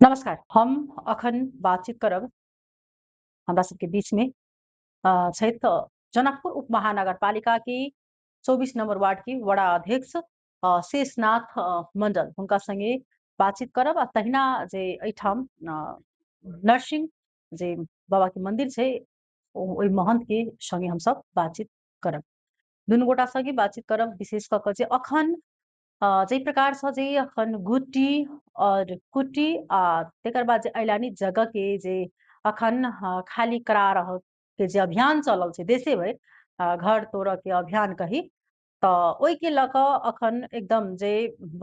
नमस्कार। हम अखन बातचीत करब हमरा सबके बीच में छथि जनकपुर उप महानगरपालिका की 24 नंबर वार्ड की वड़ा अध्यक्ष शेषनाथ मंडल हुनका संगे बातचीत करब आ तहिना जे एहिठाम नरसिंह जे बाबा के मंदिर छै ओहि महंत के संगे हम सब बातचीत करब। दुनू गोटा संगे बातचीत करब विशेष कऽ कऽ जे अखन जै प्रकारसँ जे अखन गुट्टी और कुट्टी आ तेकर बाद जे अयलानी जगह के जे अखन खाली करा रहल के जे अभियान चलल छै देशे भरि घर तोड़ऽ के अभियान कही तऽ ओहिके लऽ कऽ अखन एकदम जे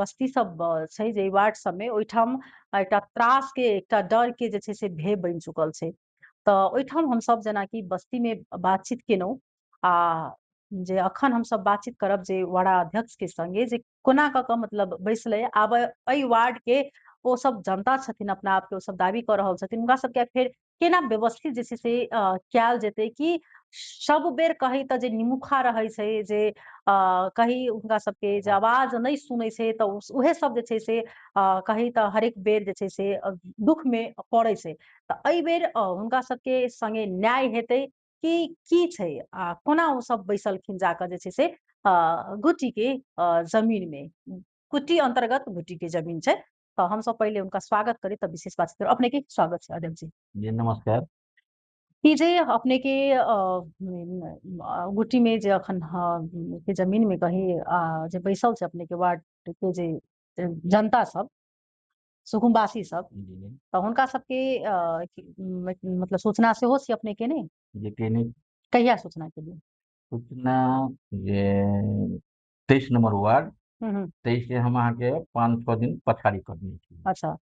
बस्ती सब छै जे वार्ड सबमे ओहिठाम एकटा त्रास के एकटा डर के जे छै से भेय बनि चुकल छै। तऽ ओहिठाम हमसब जेनाकि बस्तीमे बातचीत केलहुँ आ जे अखन हमसब बातचीत करब जे वड़ा अध्यक्ष के संगे जे कोना कऽ कऽ मतलब बैसले आब एहि वार्ड के ओ सब जनता छथिन अपना आप के ओ सब दावी कऽ रहल छथिन हुनका सबके फेर केना व्यवस्थित जे छै से कयल जेतै कि सब बेर कही तऽ जे निमुखा रहै छै जे कही हुनका सबके जे आवाज नहि सुनै छै तऽ उहे सब जे छै से कही तऽ हरेक बेर जे छै से दुख में पड़ै छै। तऽ एहि बेर हुनका सबके संगे न्याय हेतै कि की छै आ कोना ओ सब बैसलखिन जाकऽ जे छै से गुट्टी के जमीन में कुट्टी अंतर्गत गुट्टी के जमीन छै। तऽ हम सब पहले उनका स्वागत करी तब विशेष बात करी अपने के स्वागत है अध्यक्ष जी। जी नमस्कार। ई जे अपने के गुट्टी में जे अखन के जमीन में कही जे बैसल छै अपने के वार्ड के जे जनता सब सुकुम्बासी सब जी तऽ हुनका सबके मतलब सूचना सेहो छी अपने के नहीं जे केने कहिया सूचना के लिए सूचना जे 23 नंबर वार्ड हम्म 23 से हम अहाँके 5-6 दिन पछाड़ी कर दी थी अच्छा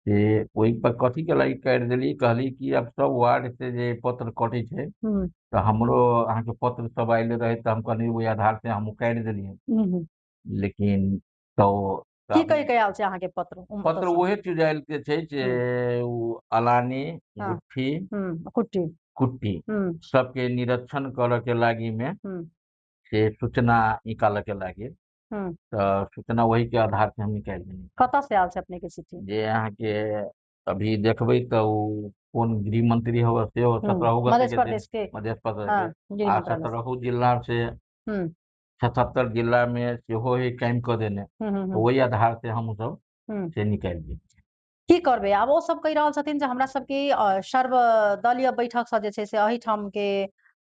से ओहि पर कथी के लागी काटि देली कहली कि अब सब वार्ड से जे पत्र कटे छै हम्म तो हमरो अहाँके पत्र सब आयल रहे तो हम कहली ओहि आधार से हम काटि देलिए हम्म लेकिन तो की कहि के आयल छै अहाँ के पत्र पत्र ओतऽ उहे चीज आयल के छै जे हम्म उ अलानी हाँ गुट्ठी कुट्टी कुट्टी हम्म सबके निरीक्षण करे के लागी में हम्म से सूचना निकाले के लागी हम्म तो सूचना वही के आधार से हम निकाल देनी कतऽ से आयल छै अपने के चिट्ठी जे अहाँ के अभी देखबै तो उ कोन गृह मंत्री हो से हो 17 गते मध्य के दिन प्रदेश के मध्य प्रदेश हाँ के गृह आ मंत्रालय से 17 जिला से हम्म 77 जिला में सेहो ही काम कर देने तो हम्म वही आधार से हम सब हम्म से निकाल दी। की करबै आब ओ सब कहि रहल छथिन जे हमरा सबके सर्वदलीय बैठक से जे छै से एहिठाम के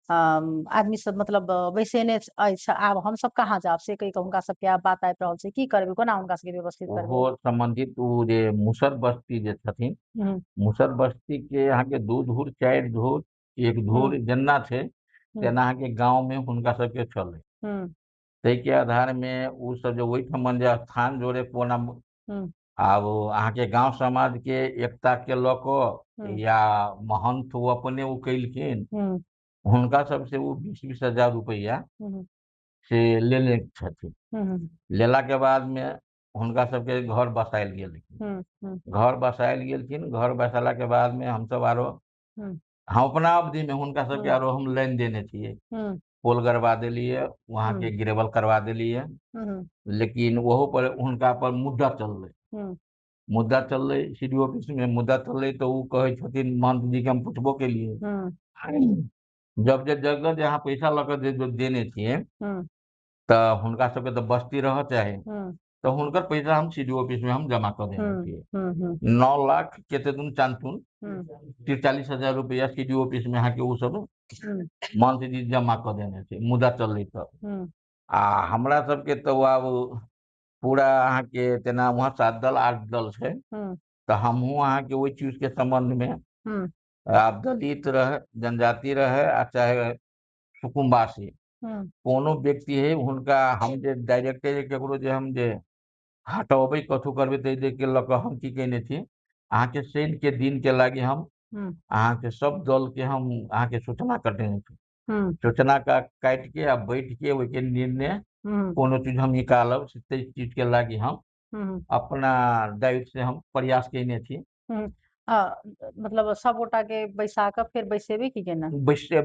आदमी सब मतलब बैसेने अछि आब हम सब कहाँ जाब से कहि कऽ हुनका सबके आब बात आबि रहल छै की करबै कोना हुनका सबके व्यवस्थित ओहो करबै संबंधित उ जे मुसर बस्ती जे छथिन हम्म मुसर बस्ती के अहाँ के 2 धूर 4 धूर 1 हम्म धूर जेना छै हम्म तेना अहाँ के गाँव में हुनका सबके चले हम्म ताहि के आधार में उ सब जे ओहिठाम जे स्थान जोड़े कोना हम्म आब अहाँके गांव समाज के एकता के लऽ कऽ हम्म या महंत वो अपने उ कैलखिन हम्म हुनका सबसे उ 20-20 हजार रुपैया हम्म से लेने छथिन। हम्म लेला के बाद में हुनका सबके घर बसायल गेलखिन हम्म घर बसायल गेलखिन घर बसाला के बाद में हम सब आरो हम्म हम अपना अवधि में हुनका सबके हम्म आरो हम लाइन देने छियै हम्म पोल गड़वा देलिए वहाँ हम्म के गिरेबल करवा देलिए हम्म लेकिन वहो पर हुनका पर मुद्दा चललै हम्म मुद्दा चललै सी डी ऑफिस में मुद्दा चललै तो उ कहै छथिन महंत जी के हम पूछबो केलिए हम्म जब जे जगह जे अहाँ पैसा लऽ के देने छियै हम्म तऽ हुनका सबके तऽ बस्ती रह चाही हम्म तो हुनकर पैसा हम सी डी ऑफिस में हम जमा कर देने हम्म छियै हम्म 9 लाख केते दून चांतुन हम्म 43,000 रुपया सी डी ऑफिस में अहाँ के उ सब हम्म मंत्री जी जमा कर देने छै मुद्दा चललै तऽ हम्म आ हमरा सबके तऽ आब पूरा अहाँ के तेना वहाँ 7 दल 8 दल छै हम्म तऽ हमहूँ अहाँ के ओहि चीज के संबंध में हम्म आब दलित रहे जनजाति रहे आ चाहे सुकुम्बासी हम्म कोनो व्यक्ति है हुनका हम जे डायरेक्टे केकरो जे हम जे हटबै कथू करबै ताहि के लऽ कऽ हम की केने छी अहाँ के शनि के दिन के लागी हम हम्म अहाँ के सब दल के हम अहाँ के सूचना कटेने छी हम्म सूचना का काट के आ बैठ के ओहि के निर्णय हम्म कोनो चीज हम निकालब ताहि चीज के लागी हम हम्म अपना दायित्व से हम प्रयास केने छी हम्म मतलब सब गोटा के बैसा कऽ फेर बैसेबै की केना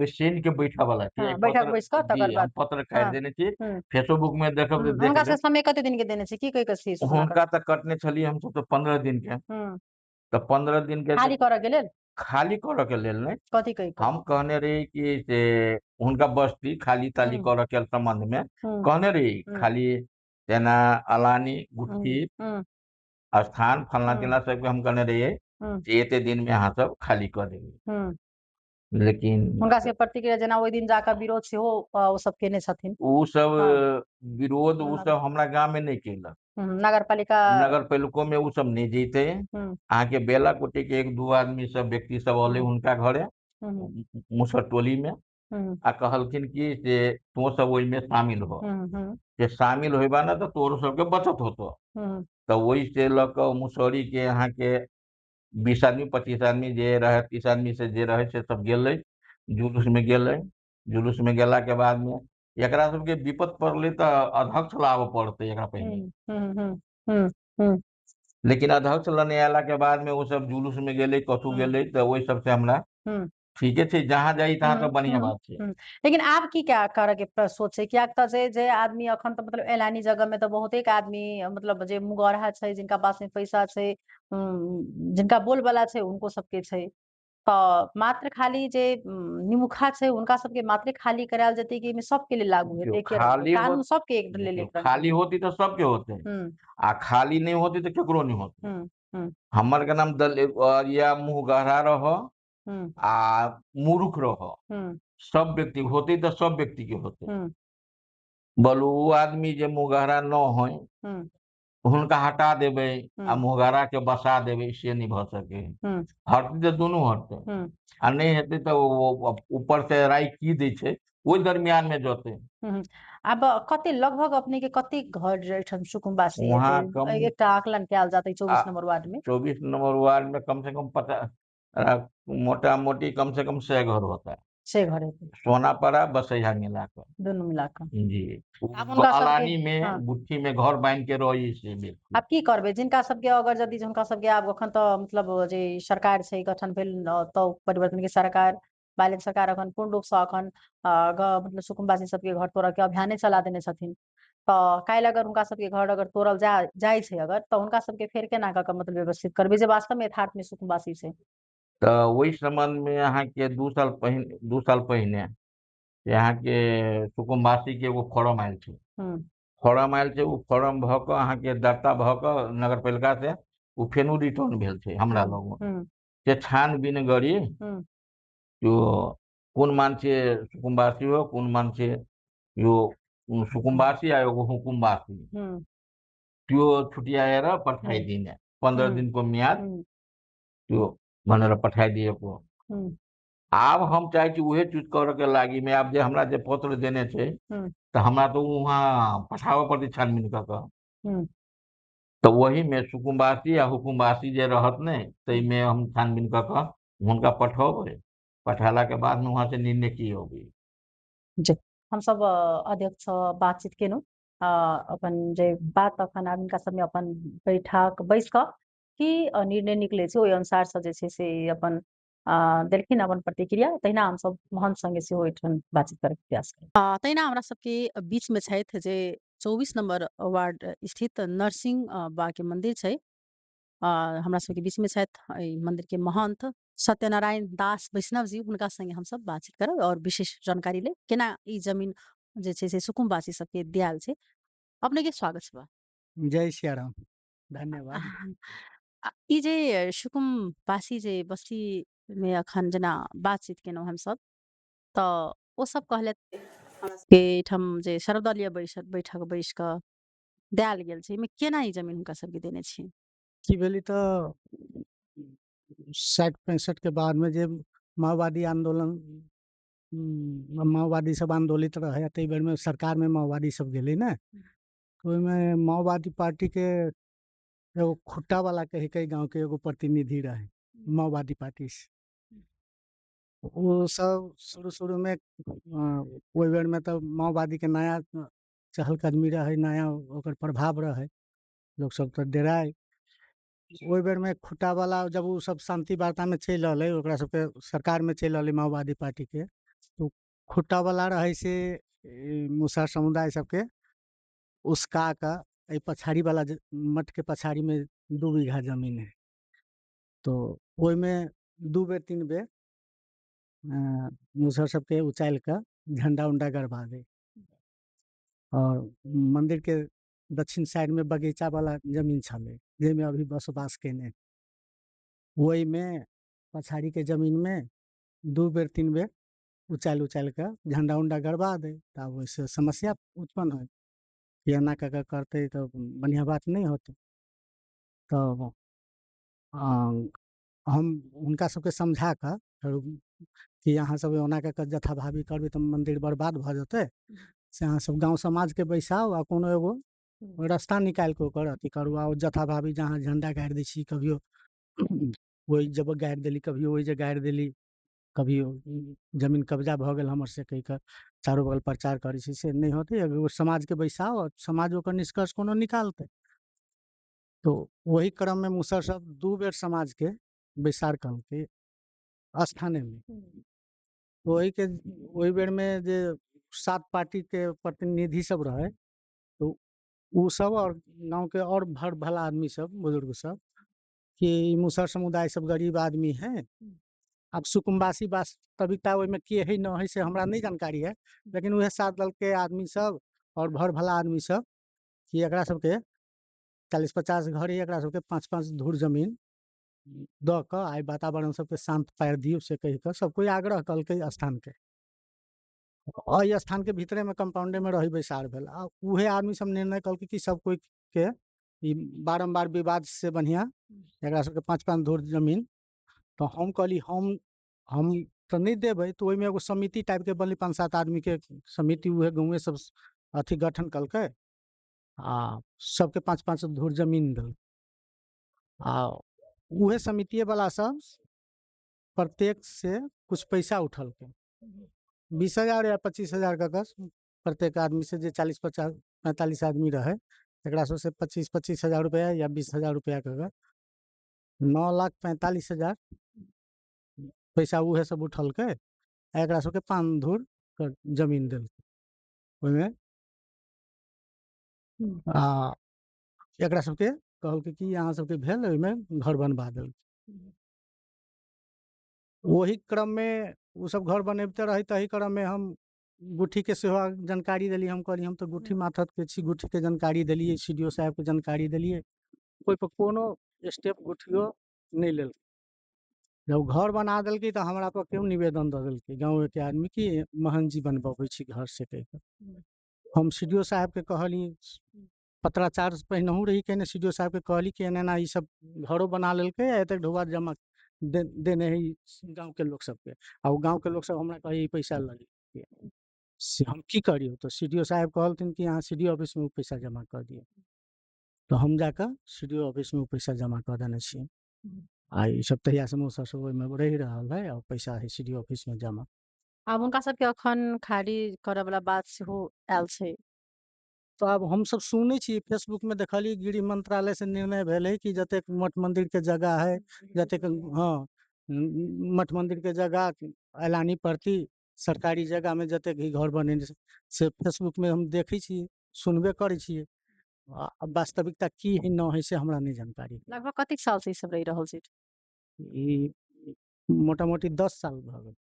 शनि के बैठा वाला छी हाँ एक बैठक पत्र बैस कऽ जी तकर हम बाद पत्र काटि हाँ देने छी हम्म फेसबुक में देखब तऽ देख हुनका से लेब समय कते दिन के देने छै की कहि कऽ से सूचना हुनका तऽ कटने छलियै हम सब तो 15 दिन के हम्म तो 15 दिन के खाली करे के लेल खाली करे के लेल नहीं, कथी कहि के हम कहने रही कि से हुनका बस्ती खाली ताली करे के संबंध में कहने रही खाली तेना अलानी गुट्ठी स्थान फलना चिलना सबके हम कहने रहिए जे एते दिन में अहाँ सब खाली कर देंगे, लेकिन हुनका सबके प्रतिक्रिया जेना ओहि दिन जाकर विरोध सेहो ओ सब केने छथिन। उ सब विरोध उ सब हमरा गांव में नहीं केलक, नगर पालिको में उ सब नहीं जैते। अहाँ के बेला कोटी के 1-2 आदमी सब व्यक्ति सब अले हुनका घरे मुसर टोली में आ कहलखिन कि से तो सब ओहि में शामिल हो, जे शामिल होइबा ना तो तोरो सबके बचत होतो। तो वही से लक मुसौरी के यहाँ के 20 आदमी 25 आदमी जे रहे 30 आदमी से जे रहे से सब गेले, जुलूस में गेले। जुलूस में गेला के बाद में एकरा सबके विपत पड़ले तो अध्यक्ष लावे पड़ते एकरा पहले, लेकिन अध्यक्ष लने आला के बाद में वो सब जुलूस में गेले कथू गेले तो वही सबसे हमरा ठीके छै, जहाँ जाई तहाँ तो बढ़िया बात छै। लेकिन आब की क्या करे के सोच छै, किया त जे आदमी अखन तो मतलब एलानी जगह में तो बहुते आदमी मतलब जे मुगरहा छै, जिनका पास में पैसा छै, जिनका बोलबाला छै, उनको सबके छै। तो मात्र खाली जे निमुखा छै उनका सबके मात्र खाली करायल जेतै कि सबके लिए लागू हेतै, कानून सबके एक लेल खाली होती तो सबके होते आ खाली नहीं होती तो केकरो नहीं होते। हमर के नाम या मुहगहरा रहो आ मूर्ख रहो, सब व्यक्ति होते तो सब व्यक्ति के होते। बोलू वो आदमी जे मुहगहरा न हो हुनका हटा देबे आ मुहगहरा के बसा देबे से नहीं भ सके। हटते तो दोनों हटते आ नहीं हेते तो ऊपर से राय की दै छै ओहि दरमियान में जोते। अब कते लगभग अपने के कते घर रहन सुकुम्बासी वहाँ एक आकलन कयल जाते 24 नंबर वार्ड में? 24 नंबर वार्ड में कम से कम 50 मोटा मोटी कम से कम 100 घर होता है। 6 घर है, सोनापड़ा बसैया मिलाकर, दोनों मिलाकर जी। अलानी में गुट्ठी में घर बांध के रही से। आप की करबे जिनका सबके अगर यदि हुनका सबके आब अखन तो मतलब जे सरकार छै गठन भेल तो परिवर्तन के सरकार बालिक सरकार अखन पूर्ण रूप से अखन मतलब सुकुम्बासी सबके घर तोड़े के अभियाने चला देने छथिन। तो काल्हि अगर उनका सबके घर अगर तोड़ल जाय छै अगर तो उनका सबके फेर केना क मतलब व्यवस्थित करबे जे वास्तव में यथार्थ में सुकुम्बासी छै? तो वही संबंध में यहाँ के 2 साल पहिने यहाँ के सुकुम्बासी के एगो फॉर्म आयल छै। फॉर्म आयल छै, उ फॉर्म भ क अहाँ के दर्ता भ क नगर पालिका से उ फेनु रिटर्न भेल छै हमरा लग के छानबीन गरी जो कोन मान्छे सुकुम्बासी हो कोन मान्छे यो सुकुम्बासी आ एगो हुकुम्बासी त्यो छुट्याएर पठाइदिने 15 दिनको म्याद त्यो भनेर पठाइदिएको। आब हम चाहे छी उहे चीज करे के लागी में आब जे हमरा जे पत्र देने छै तो हमरा तो वहाँ पठावे पड़ते छानबीन क के। तो वही में सुकुम्बासी आ हुकुम्बासी जे रहत ने तई में हम छानबीन क के हुनका पठौबै, पठाला के बाद में वहाँ से निर्णय की होगी। जी हम सब अध्यक्ष बातचीत केनु अपन जे बात अखन आदमी का सब में अपन बैठक बैस क की निर्णय निकले छै ओहि अनुसार से जे छै से अपन देलखिन अपन प्रतिक्रिया, तहिना हम सब महंत संगे से ओहिठाम बातचीत करे के प्रयास करें। तहिना हमरा सबके बीच में छथि जे 24 नंबर वार्ड स्थित नरसिंह बा के मंदिर छै, हमरा सबके बीच में छथि मंदिर के महंत सत्यनारायण दास वैष्णव जी, हुनका संगे हम सब बातचीत करब और विशेष जानकारी ले केना ई जमीन जे छै से सुकुम्बासी सबके दियाल छै। अपने के स्वागत छै बा। जय श्री राम, धन्यवाद। ई जे सुकुम्बासी जे बस्ती में अखन जेना बातचीत केनौ हम सब तो ओ सब कहले के ठम जे सर्वदलीय बैठक बैस क दियाल गेल छै, में केना ई जमीन हुनका सबके देने छी? की भेली तो 60-65 के बाद में जे माओवादी आंदोलन माओवादी सब आंदोलित रहे तई बेर में सरकार में माओवादी सब गेले ना, तो ओइमे माओवादी पार्टी के एगो खुट्टा वाला कही कई गांव के एगो प्रतिनिधि रहे माओवादी पार्टी से। वो सब शुरू में ओइ बेर में तो माओवादी के नया चहलकदमी रहे, नया ओकर प्रभाव रहे, लोग सब तो डराए। ओइ बेर में खुट्टा वाला जब वो सब शांति वार्ता में चल रहले, ओकरा सबके सरकार में चल रहले माओवादी पार्टी के, तो खुट्टा वाला रहे से मुसहर समुदाय सबके उसका का पछाड़ी वाला मठ के पछाड़ी में 2 बीघा जमीन है, तो ओहि में 2 बेर 3 बेर मुसहर सबके उचाल के झंडा उंडा गड़बा दे। और मंदिर के दक्षिण साइड में बगीचा वाला जमीन छले जेमे अभी बसवास केने, वही में पछाड़ी के जमीन में 2 बेर 3 बेर उचाल के झंडा उंडा गड़बा दे, तब वैसे समस्या उत्पन्न हो कि एना कऽ करते तो बढ़िया बात नहीं होते। तो हम उनका सबके समझा कऽ कि अहाँ सब ओना कऽ जथाभावी करबै तऽ मंदिर बर्बाद भऽ जेतै, से अहाँ सब गांव समाज के बैसाओ आ कोनो एगो रास्ता निकाल के ओकर अथी करू। आ जथाभावी जहाँ झंडा गाड़ि दै छी, कभियो ओहि जब गाड़ि देली, कभियो ओहि जे गाड़ि देली, कभियो जमीन कब्जा भऽ गेल हमर से कहि कऽ चारो बगल प्रचार करै छी, से नहीं होते। एगो समाज के बैसाओ और समाज ओकर निष्कर्ष कोनो निकालते। तो वही क्रम में मुसहर सब 2 बेर समाज के बैसार करके स्थाने में, वही बेर में जे 7 पार्टी के प्रतिनिधि सब रहे, तो उ सब और गांव के और भर भला आदमी सब, बुजुर्ग सब, कि मुसहर समुदाय सब गरीब आदमी है। अब सुकुम्बासी वास्तविकता ओहि में के है न है से हमरा नहीं जानकारी है, लेकिन वह 7 दल के आदमी सब और भर भला आदमी सब कि एकरा सबके 40-50 घर ही एकरा सबके 5-5 धूर जमीन द क आई वातावरण सबके शांत पार दियो, से कहि कऽ सब कोई आग्रह कलकै स्थान के। अइ स्थान के भीतरे में कंपाउंडे में रही बैसार भेल। आ उहे आदमी सब निर्णय कलकै कि सब कोई के ई बारंबार विवाद से बढ़िया एकरा सबके 5-5 धूर जमीन। तो हम कहली हम तो नहीं देबै। तो ओहि में एगो समिति टाइप के बनली, 5-7 आदमी के समिति, उहे गाँवे सब अथी गठन कलकै आ सबके 5-5 धूर जमीन दल। आ उहे समितिये वाला सब प्रत्येक से कुछ पैसा उठल के 20,000 या 25,000 का प्रत्येक आदमी से, जे 40-50-45 आदमी रहे, एकरा से 25,000 रुपया या 20,000 रुपया का 9,45,000 पैसा उहे सब उठल के एकरा सबके 5 धूर जमीन दिल। ओहिमे एकरा सबके कहलकै कि अहाँ सबके भेल, ओहिमे घर बनवा दिल। वही क्रम में वो सब घर बनबते रही, तही क्रम में हम गुठी के सेवा जानकारी दिली। हम कहली हम तो गुठी माथत के छी, गुठी के जानकारी दिलिए, CDO साहब के जानकारी दिलिए, कोई पर कोनो स्टेप गुठियो नहीं लेल। जब घर बना दिल्की तो हमरा पर क्यों निवेदन दे दिल्की गाँव के आदमी की महन जी बनबे छी घर से कह के। हम CDO साहब के कहली, पत्राचार पहिनहू रही कहने CDO साहब के कहली कि एना ई सब घरों बना लेलके, एते ढोआ जमा देने है गांव के लोग सबके। आ गांव के लोग सब हमरा कही पैसा लगी, से हम की करियो। तो CDO साहब कहलथिन कि यहाँ CDO ऑफिस में पैसा जमा कर दिए। तो हम जाकर CDO ऑफिस में पैसा जमा कर देने छी। आ ई सब तहिया से मुसहर सब ओहिमे रहि रहल है और पैसा है CDO ऑफिस में जमा। आब हुनका सबके अखन खारिज करऽ वाला बात सेहो आयल छै। तो अब हम सब सुनै छी, फेसबुक में देखली गृह मंत्रालय से निर्णय भेल है कि जतेक मठ मंदिर के जगह है, जतेक मठ मंदिर के जगह ऐलानी प्रति सरकारी जगह में जतेक ही घर बने से फेसबुक में हम देखै छी, सुनबे करै छी। वास्तविकता की है न है से हमरा नहीं जानकारी। लगभग कतेक साल से ई सब रहि रहल छै? ई मोटा मोटी 10 साल भ गेल।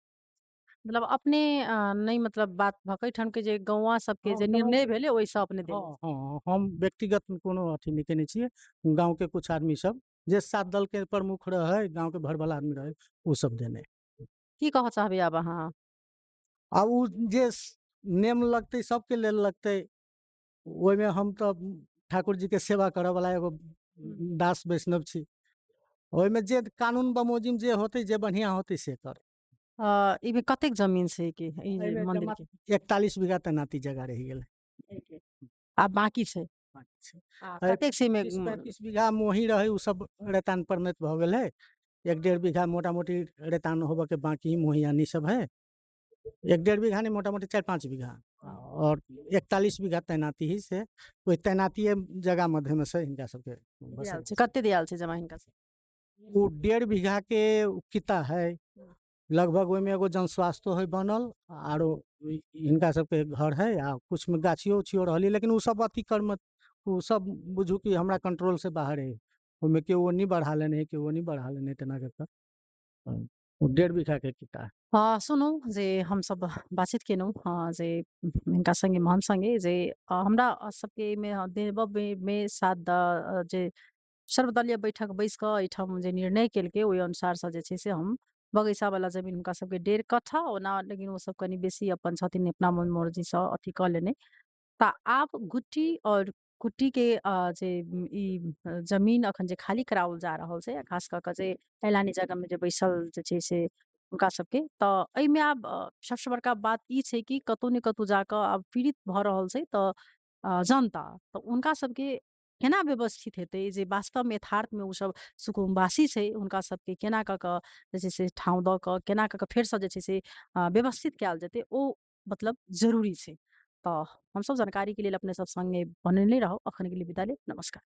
मतलब अपने नहीं, मतलब बात भकै ठन के जे गौवा सबके जे निर्णय भेले ओइसे अपने देले। हाँ, हम व्यक्तिगत कोनो अथी नहीं केने छियै। गांव के कुछ आदमी सब जे 7 दल के प्रमुख रहे, गांव के भर भला आदमी रहे, वो सब देने। की कह चाहबे आब अहाँ? अब उ जे नेम लगते सबके लेल लगते, ओहि में हम तो ठाकुर जी के सेवा करे वाला एगो दास वैष्णव छी। ओहि में जे कानून बमोजिम जे होते, जे बढ़िया होते से कर। इमे कतेक जमीन छै कि ई जे मंदिर के? 41 बीघा तैनाती जगह रह गेल। आ बाकी छै? कतेक से में 35 बीघा मोही रहे, उ सब रेतान परिणत भ गेल है। 1-1.5 बीघा मोटा मोटी रेतान होबे के बाकी मोहियानी सब है। 1-1.5 बीघा नहीं, मोटा मोटी 4-5 बीघा और 41 बीघा तैनाती ही से, कोई तैनाती जगह मध्य में से हिनका सबके दियाल छै। कते दियाल छै जमा हिनका से? वो 1.5 बीघा के किता है लगभग। ओहि में एगो जन स्वास्थ्य है बनल, आरो हिनका सबके घर है, आ कुछ में गाछियो उछियो रहली, लेकिन उ सब अति कर्म, उ सब बुझू कि हमरा कंट्रोल से बाहर है। ओमे के वो नहीं बढ़ा लेने के वो नहीं बढ़ा लेने तना के वो 1.5 बीघा के किता सुनू जे हम सब बातचीत केलहुँ जे हिनका संगे महन संगे जे हमरा सबके में देबऽ साथ जे सर्वदलीय बैठक बैस कऽ एहिठाम जे निर्णय केलकै ओहि अनुसारसँ जे छै से हम बगैचा वाला जमीन हुनका सबके 1.5 कट्ठा ओना लेकिन ओ सब कनि बेसी अपन छथिन अपना मन मर्जीसँ अथी कऽ लेने तऽ आब गुट्टी और कुट्टी के जे ई जमीन अखन जे खाली कराओल जा रहल छै आ खास कऽ कऽ जे एलानी जगह में जे बैसल जे छै से हुनका सबके तऽ एहिमे आब सबसे बड़का बात ई छै कि कतहु ने कतहु जाकऽ आब पीड़ित भऽ रहल छै तऽ जनता तऽ हुनका सबके केना व्यवस्थित हेतै जे वास्तवमे यथार्थमे ओसभ सुकुम्बासी छै हुनका सबके केना कऽ कऽ जे छै से ठाउँ दऽ कऽ केना कऽ कऽ फेरसँ जे छै से व्यवस्थित कयल जेतै ओ मतलब जरूरी छै तऽ हमसब जानकारी के लेल अपने सब संगे बनेने रहब अखन के लिए विदा लेब नमस्कार।